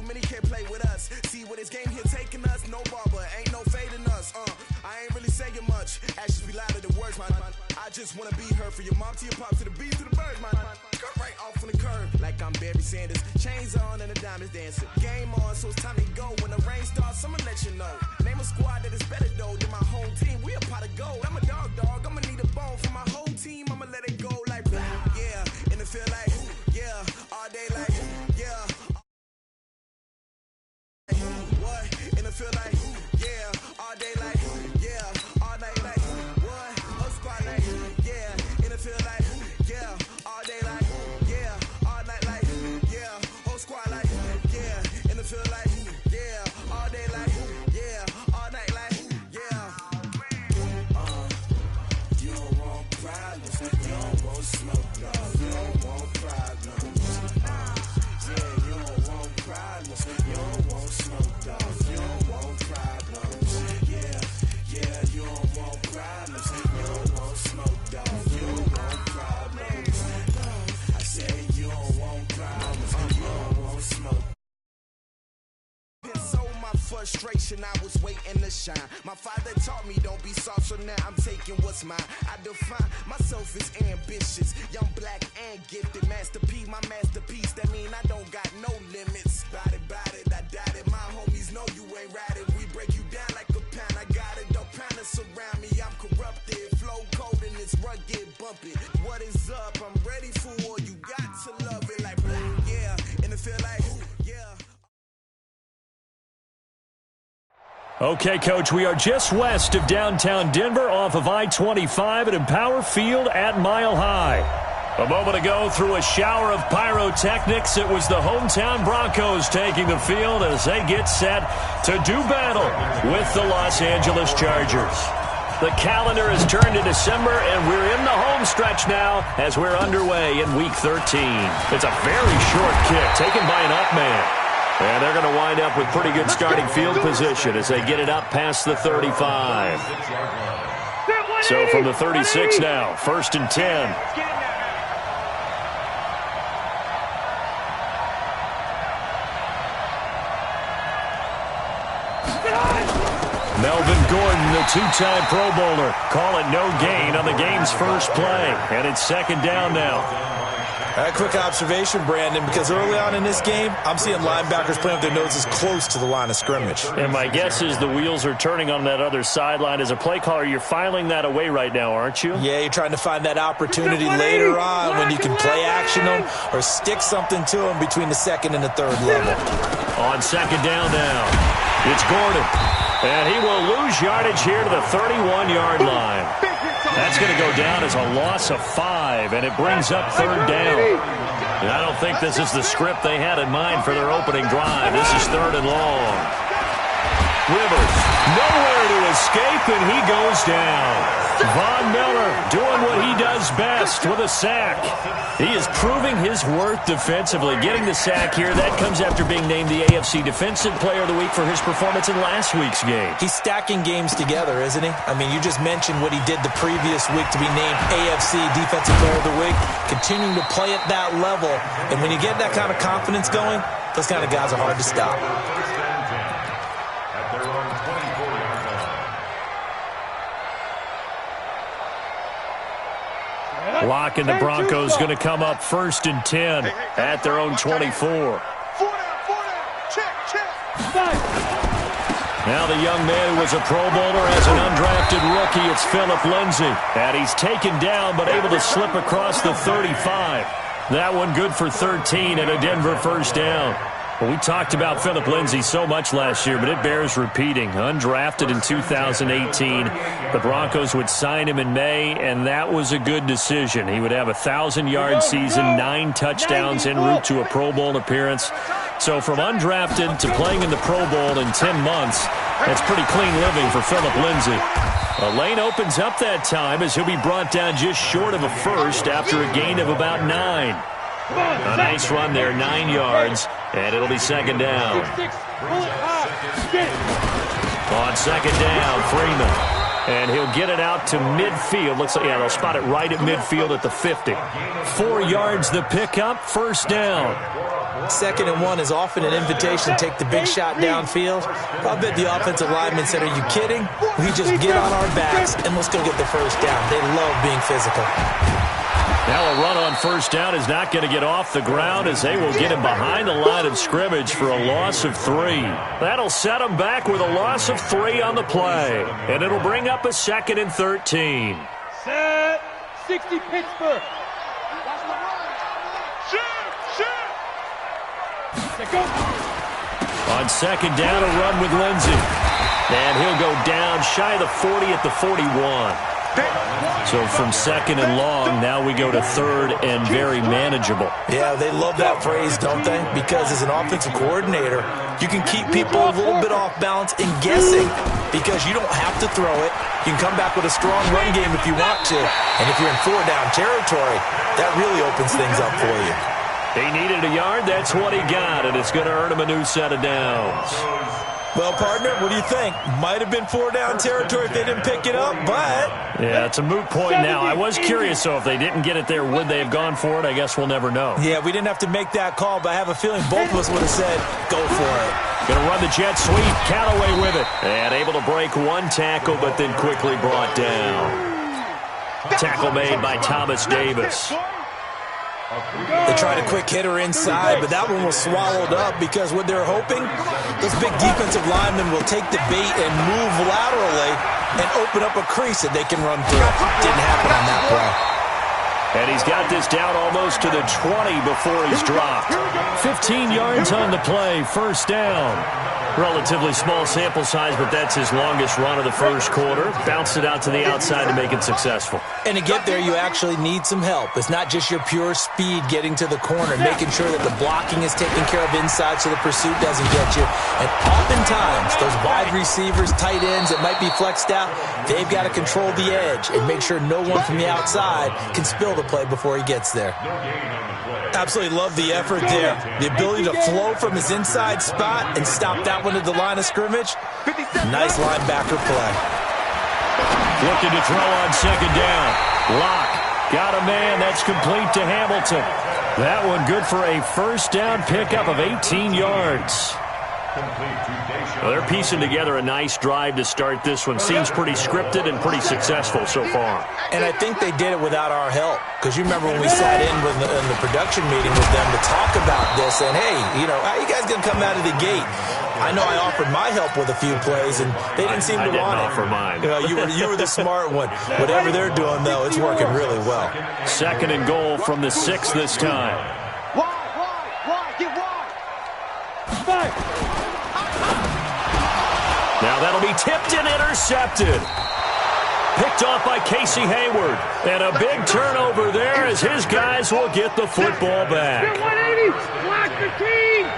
many can't play with us. See where this game here taking us, no barber, ain't no fading us. I ain't really saying much. Actions be louder than words, man. I just wanna be heard from your mom to your pop to the beat to the birds, man. Cut right off on the curb, like I'm Barry Sanders. Chains on and the diamonds dancing. Game on, so it's time to go. When the rain starts, I'ma let you know. Name a squad that is better though than my home team. We a pot of gold. I'm a dog. I'ma need a bone for my whole team. I'ma let it go like yeah. In the field like yeah. All day like yeah. What? In the field like yeah. All day like yeah. All night like what? Whole squad like yeah. In the field like yeah. All day like yeah. All night like yeah. Whole squad like yeah. In the field like yeah. All day like yeah. All night like yeah. You don't want problems. You don't want smoke, dog. You don't want problems. Yeah, you don't want problems. You don't want smoke, dog. You don't want problems. Yeah, you don't want problems. You don't want smoke, dog. You don't want problems. I said you don't want problems. You don't want smoke. So my frustration, I was waiting to shine. My father taught me don't be soft, so now I'm taking what's mine. I define myself as ambitious, young, black, and gifted. Master P, my masterpiece. That mean I don't got no limits. Bout it, I doubt it. My homies know you ain't ratted. We break you down like a pound. I got it, don't pound to surround me. I'm corrupted, flow cold and it's rugged, bumpy. What is up? I'm ready for war. You got to love it like black, yeah. In the field like yeah. Okay, Coach, we are just west of downtown Denver off of I-25 at Empower Field at Mile High. A moment ago, through a shower of pyrotechnics, it was the hometown Broncos taking the field as they get set to do battle with the Los Angeles Chargers. The calendar has turned to December, and we're in the home stretch now as we're underway in Week 13. It's a very short kick taken by an up man. And they're going to wind up with pretty good starting field position as they get it up past the 35. So from the 36 now, 1st and 10. Melvin Gordon, the two-time Pro Bowler, call it no gain on the game's first play. And it's 2nd down now. A quick observation, Brandon, because early on in this game, I'm seeing linebackers playing with their noses close to the line of scrimmage. And my guess is the wheels are turning on that other sideline. As a play caller, you're filing that away right now, aren't you? Yeah, you're trying to find that opportunity later on when you can play action them or stick something to them between the 2nd and the 3rd level. On 2nd down now, it's Gordon. And he will lose yardage here to the 31-yard line. That's going to go down as a loss of 5, and it brings up 3rd down. And I don't think this is the script they had in mind for their opening drive. This is 3rd and long. Rivers, nowhere to escape, and he goes down. Von Miller doing what he does best with a sack. He is proving his worth defensively. Getting the sack here, that comes after being named the AFC Defensive Player of the Week for his performance in last week's game. He's stacking games together, isn't he? I mean, you just mentioned what he did the previous week to be named AFC Defensive Player of the Week. Continuing to play at that level. And when you get that kind of confidence going, those kind of guys are hard to stop. Lock and the Broncos going to come up 1st and 10 at their own 24. Now the young man who was a Pro Bowler as an undrafted rookie, it's Philip Lindsay. And he's taken down but able to slip across the 35. That one good for 13 and a Denver 1st down. Well, we talked about Philip Lindsay so much last year, but it bears repeating. Undrafted in 2018. The Broncos would sign him in May, and that was a good decision. He would have a 1,000-yard season, 9 touchdowns en route to a Pro Bowl appearance. So from undrafted to playing in the Pro Bowl in 10 months, that's pretty clean living for Philip Lindsay. A lane opens up that time as he'll be brought down just short of a first after a gain of about 9. A nice run there, 9 yards, and it'll be 2nd down. On 2nd down, Freeman. And he'll get it out to midfield. Looks like, yeah, they'll spot it right at midfield at the 50. 4 yards the pickup, 1st down. 2nd and 1 is often an invitation to take the big shot downfield. I bet the offensive lineman said, are you kidding? We just get on our backs and let's go get the first down. They love being physical. Now a run on first down is not going to get off the ground as they will get him behind the line of scrimmage for a loss of 3. That'll set him back with a loss of 3 on the play. And it'll bring up a 2nd and 13. Set 60 Pittsburgh. On 2nd down, a run with Lindsey. And he'll go down shy of the 40 at the 41. So from 2nd and long, now we go to 3rd and very manageable. Yeah, they love that phrase, don't they? Because as an offensive coordinator, you can keep people a little bit off balance and guessing because you don't have to throw it. You can come back with a strong run game if you want to. And if you're in 4-down territory, that really opens things up for you. He needed a yard. That's what he got, and it's going to earn him a new set of downs. Well, partner, what do you think? Might have been 4-down territory if they didn't pick it up, but... Yeah, it's a moot point now. I was curious, though, if they didn't get it there, would they have gone for it? I guess we'll never know. Yeah, we didn't have to make that call, but I have a feeling both of us would have said, go for it. Going to run the jet sweep. Callaway with it. And able to break one tackle, but then quickly brought down. Tackle made by Thomas Davis. They tried a quick hitter inside, but that one was swallowed up because what they're hoping, those big defensive linemen will take the bait and move laterally and open up a crease that they can run through. Didn't happen on that play. And he's got this down almost to the 20 before he's dropped. 15 yards on the play, first down. Relatively small sample size, but that's his longest run of the first quarter. Bounced it out to the outside to make it successful. And to get there, you actually need some help. It's not just your pure speed getting to the corner, making sure that the blocking is taken care of inside so the pursuit doesn't get you. And oftentimes, those wide receivers, tight ends that might be flexed out, they've got to control the edge and make sure no one from the outside can spill the play before he gets there. Absolutely love the effort there. The ability to flow from his inside spot and stop that one at the line of scrimmage. Nice linebacker play. Looking to throw on 2nd down. Lock. Got a man. That's complete to Hamilton. That one good for a first down pickup of 18 yards. Well, they're piecing together a nice drive to start this one. Seems pretty scripted and pretty successful so far. And I think they did it without our help. Because you remember when we sat in the production meeting with them to talk about this. And, hey, you know, how are you guys going to come out of the gate? I know I offered my help with a few plays, and they didn't seem to want it. I didn't offer mine. You were the smart one. Whatever they're doing, though, it's working really well. 2nd and goal from the 6 this time. Wide, get wide. Fight. Now that'll be tipped and intercepted. Picked off by Casey Hayward. And a big turnover there as his guys will get the football back. 180. Block 15.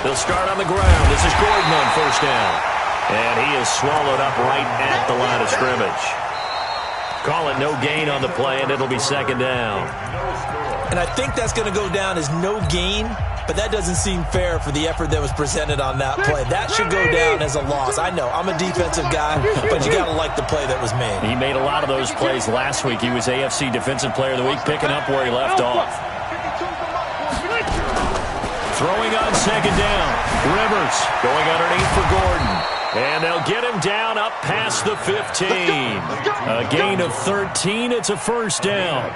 They'll start on the ground. This is Gordon on first down. And he is swallowed up right at the line of scrimmage. Call it no gain on the play, and it'll be 2nd down. And I think that's going to go down as no gain, but that doesn't seem fair for the effort that was presented on that play. That should go down as a loss. I know, I'm a defensive guy, but you got to like the play that was made. He made a lot of those plays last week. He was AFC Defensive Player of the Week, picking up where he left off. Throwing on 2nd down. Rivers going underneath for Gordon. And they'll get him down up past the 15. A gain of 13. It's a first down.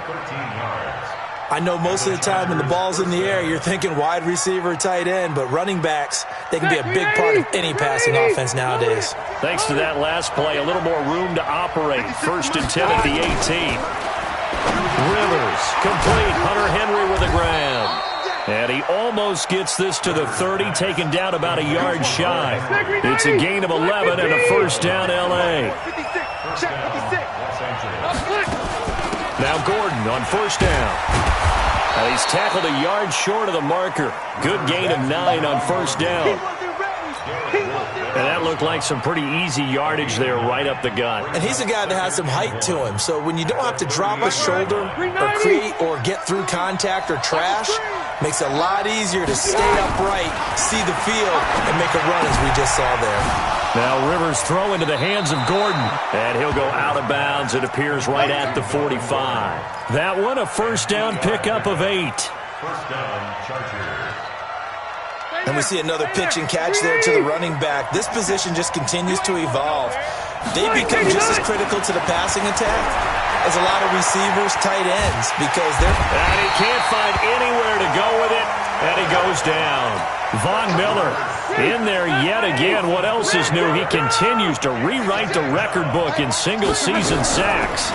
I know most of the time when the ball's in the air, you're thinking wide receiver, tight end, but running backs, they can be a big part of any passing offense nowadays. Thanks to that last play, a little more room to operate. 1st and 10 at the 18. Rivers, complete. Hunter Henry with a grab. And he almost gets this to the 30, taken down about a yard shy. It's a gain of 11 and a first down, L.A. Now Gordon on first down. He's tackled a yard short of the marker. Good gain of 9 on first down. And that looked like some pretty easy yardage there right up the gut. And he's a guy that has some height to him. So when you don't have to drop a shoulder or create or get through contact or trash, makes it a lot easier to stay upright, see the field, and make a run as we just saw there. Now Rivers throw into the hands of Gordon, and he'll go out of bounds. It appears right at the 45. That one, a first down pickup of 8. First down, Chargers. And we see another pitch and catch there to the running back. This position just continues to evolve. They become just as critical to the passing attack as a lot of receivers, tight ends, because they're... And he can't find anywhere to go with it, and he goes down. Von Miller in there yet again. What else is new? He continues to rewrite the record book in single-season sacks.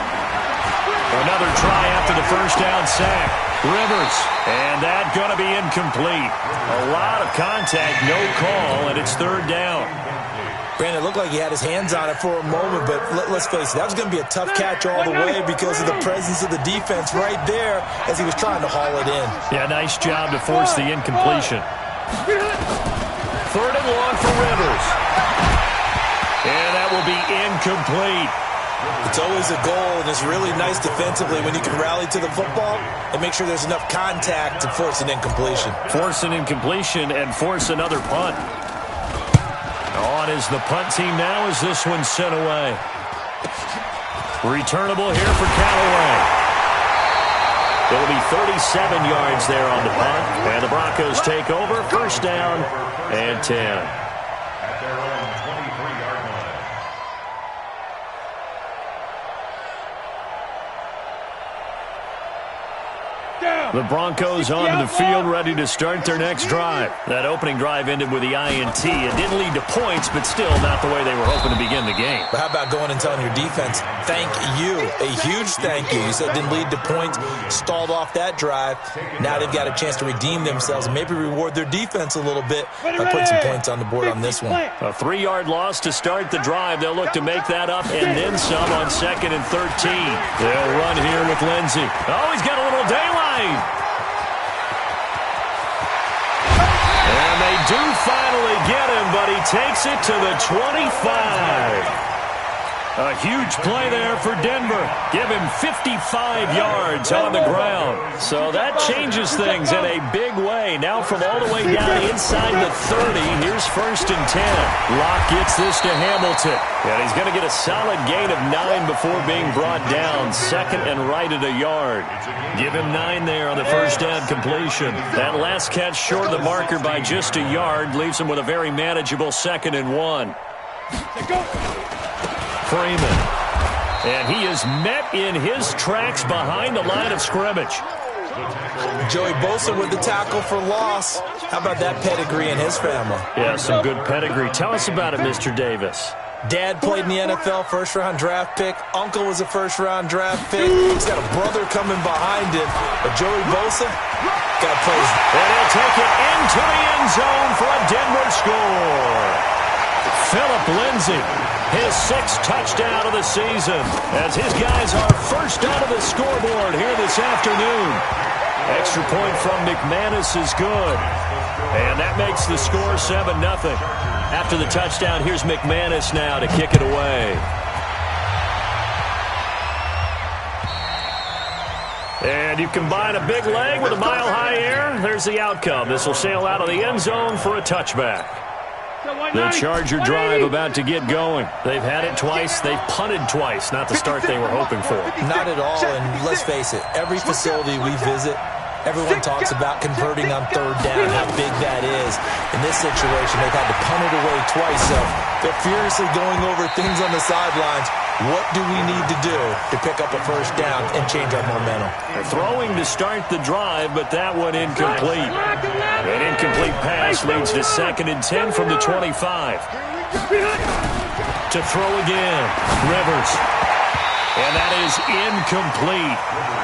Another try after the first down sack. Rivers, and that's going to be incomplete. A lot of contact, no call, and it's third down. Brandon, it looked like he had his hands on it for a moment, but let's face it, that was going to be a tough catch all the way because of the presence of the defense right there as he was trying to haul it in. Yeah, nice job to force the incompletion. Third and long for Rivers. And that will be incomplete. It's always a goal, and it's really nice defensively when you can rally to the football and make sure there's enough contact to force an incompletion. Force an incompletion and force another punt. On is the punt team now as this one's sent away. Returnable here for Callaway. It'll be 37 yards there on the punt, and the Broncos take over. First down and 10. At their own 23-yard line. The Broncos onto the field, ready to start their next drive. That opening drive ended with the INT. It didn't lead to points, but still not the way they were hoping to begin the game. But how about going and telling your defense, thank you, a huge thank you. You said it didn't lead to points, stalled off that drive. Now they've got a chance to redeem themselves and maybe reward their defense a little bit by putting some points on the board on this one. A 3-yard loss to start the drive. They'll look to make that up and then some on 2nd and 13. They'll run here with Lindsey. Oh, he's got a little daylight. And they do finally get him, but he takes it to the 25. A huge play there for Denver. Give him 55 yards on the ground. So that changes things in a big way. Now from all the way down inside the 30, here's 1st and 10. Locke gets this to Hamilton. And he's going to get a solid gain of 9 before being brought down. 2nd and right at a yard. Give him 9 there on the first down completion. That last catch short of the marker by just a yard leaves him with a very manageable 2nd and 1. Freeman. And he is met in his tracks behind the line of scrimmage. Joey Bosa with the tackle for loss. How about that pedigree in his family? Yeah, some good pedigree. Tell us about it, Mr. Davis. Dad played in the NFL, first-round draft pick. Uncle was a first-round draft pick. He's got a brother coming behind him. But Joey Bosa got plays. And he'll take it into the end zone for a Denver score. Philip Lindsay, his 6th touchdown of the season, as his guys are first out of the scoreboard here this afternoon. Extra point from McManus is good. And that makes the score 7-0. After the touchdown, here's McManus now to kick it away. And you combine a big leg with a mile-high air, there's the outcome. This will sail out of the end zone for a touchback. The Charger drive about to get going. They've had it twice. They've punted twice. Not the start they were hoping for. Not at all, and let's face it, every facility we visit, everyone talks about converting on 3rd down, how big that is. In this situation, they've had to punt it away twice, so they're furiously going over things on the sidelines. What do we need to do to pick up a first down and change our momentum? They're throwing to start the drive, but that one incomplete. An incomplete pass leads to 2nd and 10 from the 25. To throw again, Rivers. And that is incomplete.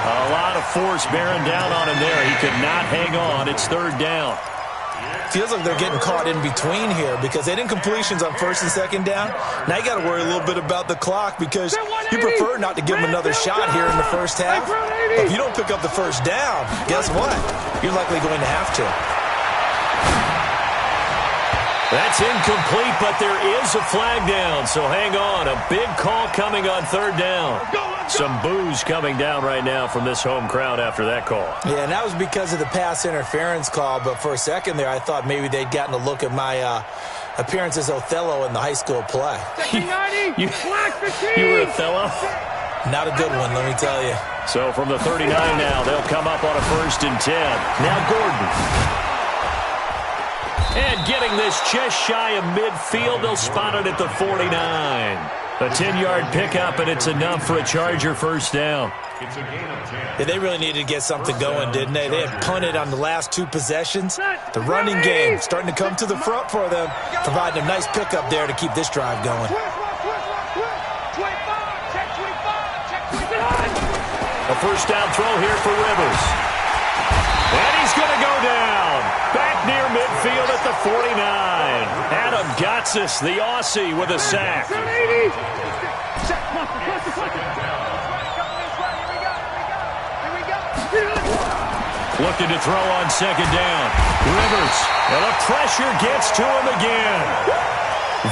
A lot of force bearing down on him there. He could not hang on. It's 3rd down. Feels like they're getting caught in between here because they did incompletions on 1st and 2nd down. Now you got to worry a little bit about the clock because you prefer not to give them another shot here in the first half. But if you don't pick up the first down, guess what? You're likely going to have to. That's incomplete, but there is a flag down, so hang on. A big call coming on 3rd down. Some boos coming down right now from this home crowd after that call. Yeah, and that was because of the pass interference call, but for a second there I thought maybe they'd gotten a look at my appearance as Othello in the high school play. You were Othello? Not a good one, let me tell you. So from the 39 now, they'll come up on a 1st and 10. Now Gordon. And getting this just shy of midfield, they'll spot it at the 49. A 10-yard pickup, and it's enough for a Charger first down. It's a gain of 10. Yeah, they really needed to get something going, didn't they? They had punted on the last 2 possessions. The running game starting to come to the front for them, providing a nice pickup there to keep this drive going. A first down throw here for Rivers. And he's going to go down. Back near midfield at the 49. Adam Gotsis, the Aussie, with a sack. Looking to throw on 2nd down. Rivers, and the pressure gets to him again.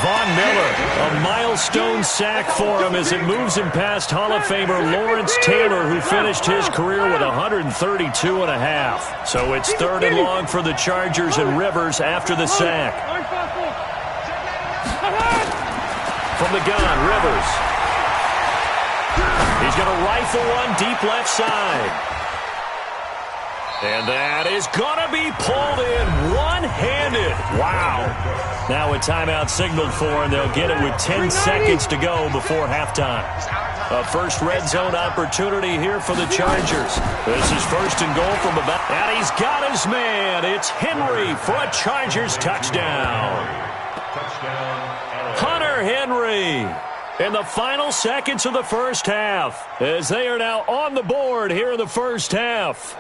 Von Miller, a milestone sack for him as it moves him past Hall of Famer Lawrence Taylor, who finished his career with 132 and a half. So it's 3rd and long for the Chargers and Rivers after the sack. From the gun, Rivers. He's going to rifle one deep left side. And that is going to be pulled in one-handed. Wow. Now a timeout signaled for, and they'll get it with 10 seconds to go before halftime. A first red zone opportunity here for the Chargers. This is 1st and goal from about, and he's got his man. It's Henry for a Chargers touchdown. Hunter Henry in the final seconds of the first half, as they are now on the board here in the first half.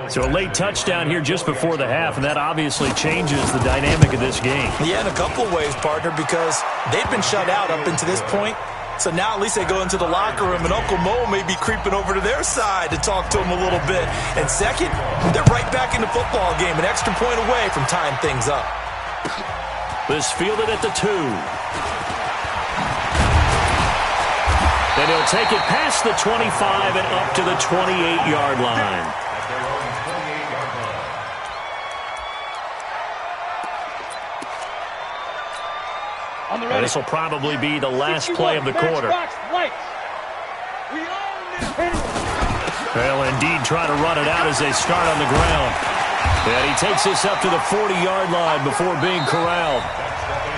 So a late touchdown here just before the half, and that obviously changes the dynamic of this game. Yeah, in a couple of ways, partner, because they've been shut out up until this point. So now at least they go into the locker room, and Uncle Mo may be creeping over to their side to talk to him a little bit. And second, they're right back in the football game, an extra point away from tying things up. This fielded at the 2. And he'll take it past the 25 and up to the 28-yard line. And this will probably be the last play of the quarter. Well, indeed, trying to run it out as they start on the ground. And he takes this up to the 40-yard line before being corralled.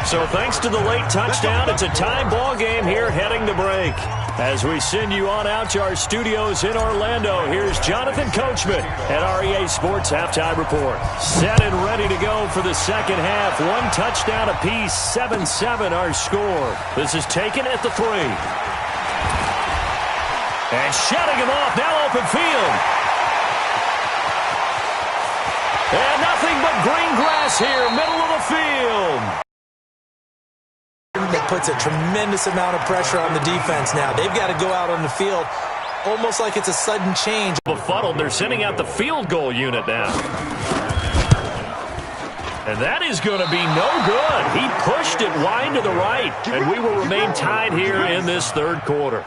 So thanks to the late touchdown, it's a tie ball game here heading to break. As we send you on out to our studios in Orlando, here's Jonathan Coachman at REA Sports Halftime Report. Set and ready to go for the second half. 1 touchdown apiece, 7-7 our score. This is taken at the 3. And shutting him off, now open field. And nothing but green grass here, middle of the field. That puts a tremendous amount of pressure on the defense now. They've got to go out on the field almost like it's a sudden change. Befuddled, they're sending out the field goal unit now. And that is going to be no good. He pushed it wide to the right, and we will remain tied here in this third quarter.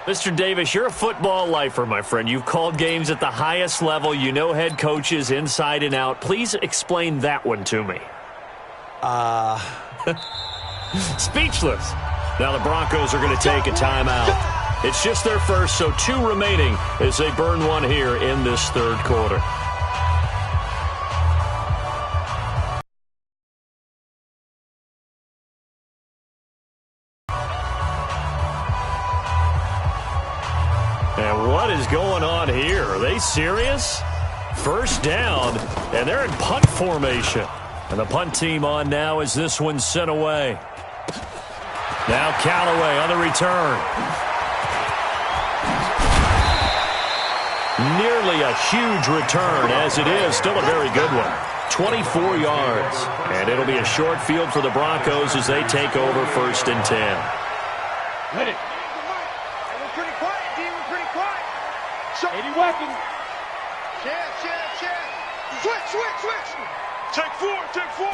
Mr. Davis, you're a football lifer, my friend. You've called games at the highest level. You know head coaches inside and out. Please explain that one to me. Speechless. Now the Broncos are going to take a timeout. It's just their first, so 2 remaining as they burn one here in this third quarter. And what is going on here? Are they serious? First down, and they're in punt formation. And the punt team on now as this one's sent away. Now Callaway on the return. Nearly a huge return, as it is. Still a very good one. 24 yards. And it'll be a short field for the Broncos as they take over 1st and 10. Let it. We're pretty quiet, D. We're pretty quiet. 80 weapons. Check. Switch. Take 4.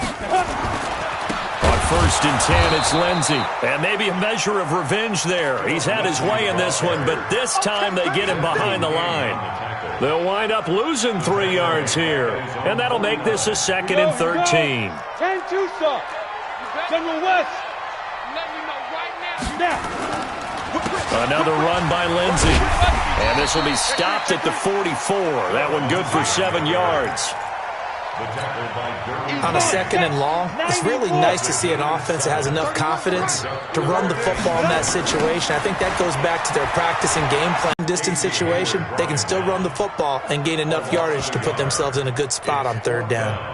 On first and 10. It's Lindsey. And maybe a measure of revenge there. He's had his way in this one, but this time they get him behind the line. They'll wind up losing 3 yards here. And that'll make this a 2nd and 13. 10-2, sir. General West. Let me know right now. Another run by Lindsey. And this will be stopped at the 44. That one good for 7 yards. On a 2nd and long, it's really nice to see an offense that has enough confidence to run the football in that situation. I think that goes back to their practice and game plan distance situation. They can still run the football and gain enough yardage to put themselves in a good spot on 3rd down.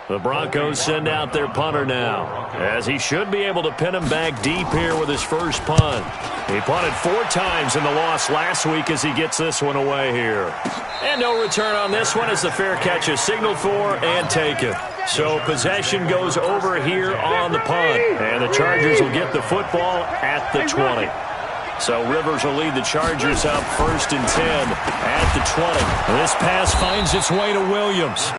The Broncos send out their punter now, as he should be able to pin him back deep here with his first punt. He punted 4 times in the loss last week as he gets this one away here. And no return on this one as the fair catch is signaled for and taken. So possession goes over here on the punt, and the Chargers will get the football at the 20. So Rivers will lead the Chargers up 1st and 10 at the 20. This pass finds its way to Williams.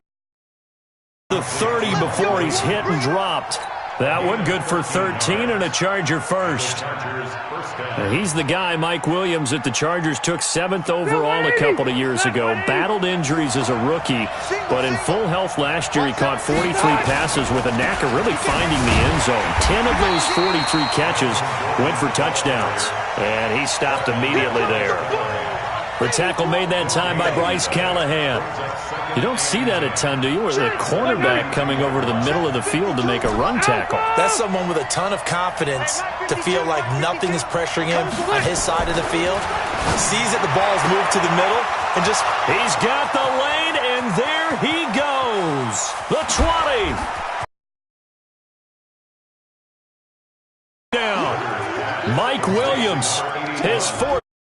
The 30 before he's hit and dropped. That one good for 13 and a Charger first. And he's the guy, Mike Williams, that the Chargers took 7th overall a couple of years ago. Battled injuries as a rookie, but in full health last year he caught 43 passes with a knack of really finding the end zone. 10 of those 43 catches went for touchdowns, and he stopped immediately there. The tackle made that time by Bryce Callahan. You don't see that a ton, do you? Or the cornerback coming over to the middle of the field to make a run tackle. That's someone with a ton of confidence to feel like nothing is pressuring him on his side of the field. Sees that the ball is moved to the middle and just... He's got the lane, and there he goes. The 20. Down. Mike Williams, his 4th